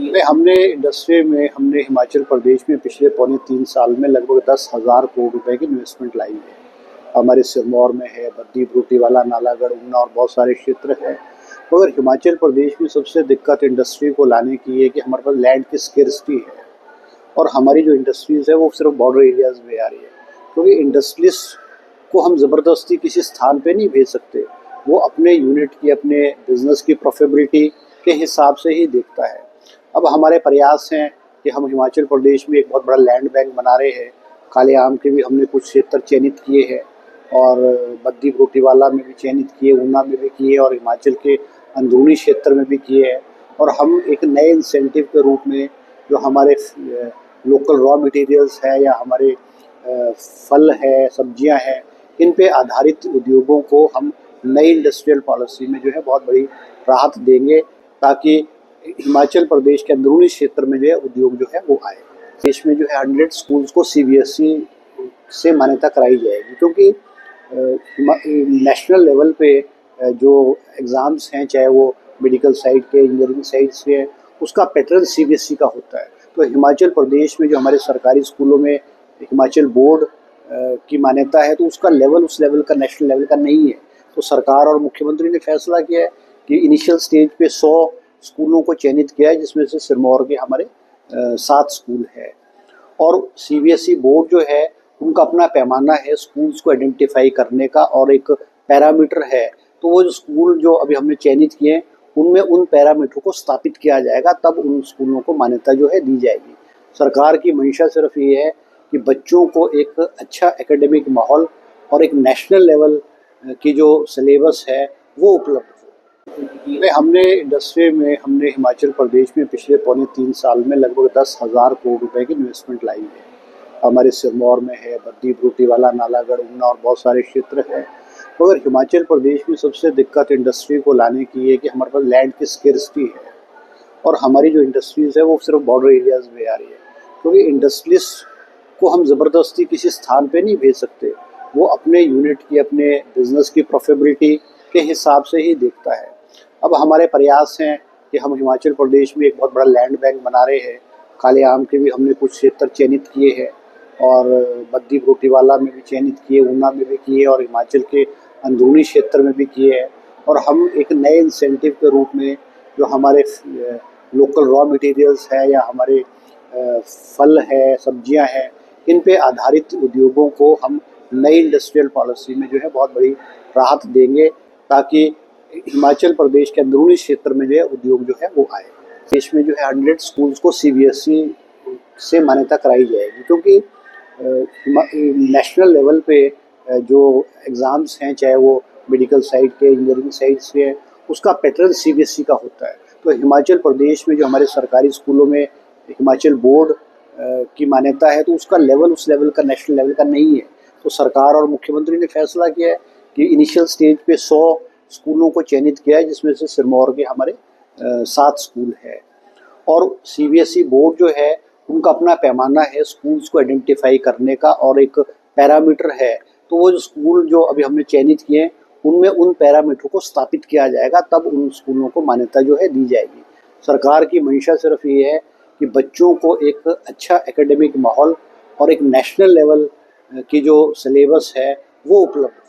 में हमने इंडस्ट्री में हमने हिमाचल प्रदेश में पिछले पौने 3 साल में लगभग 10,000 करोड़ रुपए की इन्वेस्टमेंट लाई है। हमारे सिरमौर में है, बद्दी, बरूटीवाला, नालागढ़, ऊना और बहुत सारे क्षेत्र हैं। मगर हिमाचल प्रदेश में सबसे दिक्कत इंडस्ट्री को लाने की है कि हमारे पास लैंड की स्केर्सिटी है और हमारी जो इंडस्ट्रीज़ है वो सिर्फ बॉर्डर एरियाज़ में आ रही है, क्योंकि इंडस्ट्रियलिस्ट को हम ज़बरदस्ती किसी स्थान पे नहीं भेज सकते। वो अपने यूनिट की, अपने बिजनेस की प्रॉफिटेबिलिटी के हिसाब से ही देखता है। अब हमारे प्रयास हैं कि हम हिमाचल प्रदेश में एक बहुत बड़ा लैंड बैंक बना रहे हैं। काले आम के भी हमने कुछ क्षेत्र चयनित किए हैं और बद्दी, बरूटीवाला में भी चयनित किए, ऊना में भी किए और हिमाचल के अंदरूनी क्षेत्र में भी किए हैं। और हम एक नए इंसेंटिव के रूप में जो हमारे लोकल रॉ मटेरियल्स है या हमारे फल है, सब्जियां हैं, इन पे आधारित उद्योगों को हम नई इंडस्ट्रियल पॉलिसी में जो है बहुत बड़ी राहत देंगे, ताकि हिमाचल प्रदेश के अंदरूनी क्षेत्र में जो है उद्योग जो है वो आए। देश में जो है 100 स्कूल्स को CBSE से मान्यता कराई जाएगी, क्योंकि नेशनल लेवल पे जो एग्ज़ाम्स हैं, चाहे वो मेडिकल साइड के, इंजीनियरिंग साइड से है, उसका पैटर्न CBSE का होता है। तो हिमाचल प्रदेश में जो हमारे सरकारी स्कूलों में हिमाचल बोर्ड की मान्यता है, तो उसका लेवल उस लेवल का, नेशनल लेवल का नहीं है। तो सरकार और मुख्यमंत्री ने फैसला किया है कि इनिशियल स्टेज पे 100 स्कूलों को चयनित किया है, जिसमें से सिरमौर के हमारे 7 स्कूल है। और CBSE बोर्ड जो है उनका अपना पैमाना है स्कूल्स को आइडेंटिफाई करने का, और एक पैरामीटर है। तो वो जो स्कूल जो अभी हमने चयनित किए हैं उनमें उन पैरामीटर को स्थापित किया जाएगा, तब उन स्कूलों को मान्यता जो है दी जाएगी। सरकार की मंशा सिर्फ ये है कि बच्चों को एक अच्छा एकेडमिक माहौल और एक नेशनल लेवल की जो सिलेबस है वो उपलब्ध हो। हमने इंडस्ट्री में हमने हिमाचल प्रदेश में पिछले पौने 3 साल में लगभग 10,000 करोड़ रुपए की इन्वेस्टमेंट लाई है। हमारे सिरमौर में है, बद्दी, बरूटीवाला, नालागढ़, ऊना और बहुत सारे क्षेत्र हैं। मगर हिमाचल प्रदेश में सबसे दिक्कत इंडस्ट्री को लाने की है कि हमारे पास लैंड की स्केर्सिटी है और हमारी जो इंडस्ट्रीज़ है वो सिर्फ बॉर्डर एरियाज़ में आ रही है, क्योंकि इंडस्ट्रियलिस्ट को हम ज़बरदस्ती किसी स्थान पे नहीं भेज सकते। वो अपने यूनिट की, अपने बिजनेस की प्रॉफिटेबिलिटी के हिसाब से ही देखता है। अब हमारे प्रयास हैं कि हम हिमाचल प्रदेश में एक बहुत बड़ा लैंड बैंक बना रहे हैं। काले आम के भी हमने कुछ क्षेत्र चयनित किए हैं और बद्दी, बरूटीवाला में भी चयनित किए, ऊना में भी किए और हिमाचल के अंदरूनी क्षेत्र में भी किए हैं। और हम एक नए इंसेंटिव के रूप में जो हमारे लोकल रॉ मटेरियल्स है या हमारे फल है, सब्जियां हैं, इन पे आधारित उद्योगों को हम नई इंडस्ट्रियल पॉलिसी में जो है बहुत बड़ी राहत देंगे, ताकि हिमाचल प्रदेश के अंदरूनी क्षेत्र में जो है उद्योग जो है वो आए। देश में जो है 100 स्कूल्स को CBSE से मान्यता कराई जाएगी, क्योंकि नेशनल लेवल पे जो एग्ज़ाम्स हैं, चाहे वो मेडिकल साइड के, इंजीनियरिंग साइड से है, उसका पैटर्न CBSE का होता है। तो हिमाचल प्रदेश में जो हमारे सरकारी स्कूलों में हिमाचल बोर्ड की मान्यता है, तो उसका लेवल उस लेवल का, नेशनल लेवल का नहीं है। तो सरकार और मुख्यमंत्री ने फैसला किया है कि इनिशियल स्टेज पे 100 स्कूलों को चयनित किया है, जिसमें से सिरमौर के हमारे 7 स्कूल है। और CBSE बोर्ड जो है उनका अपना पैमाना है स्कूल्स को आइडेंटिफाई करने का, और एक पैरामीटर है। तो वो जो स्कूल जो अभी हमने चयनित किए हैं उनमें उन पैरामीटर को स्थापित किया जाएगा, तब उन स्कूलों को मान्यता जो है दी जाएगी। सरकार की मंशा सिर्फ ये है कि बच्चों को एक अच्छा एकेडमिक माहौल और एक नेशनल लेवल की जो सिलेबस है वो उपलब्ध हो।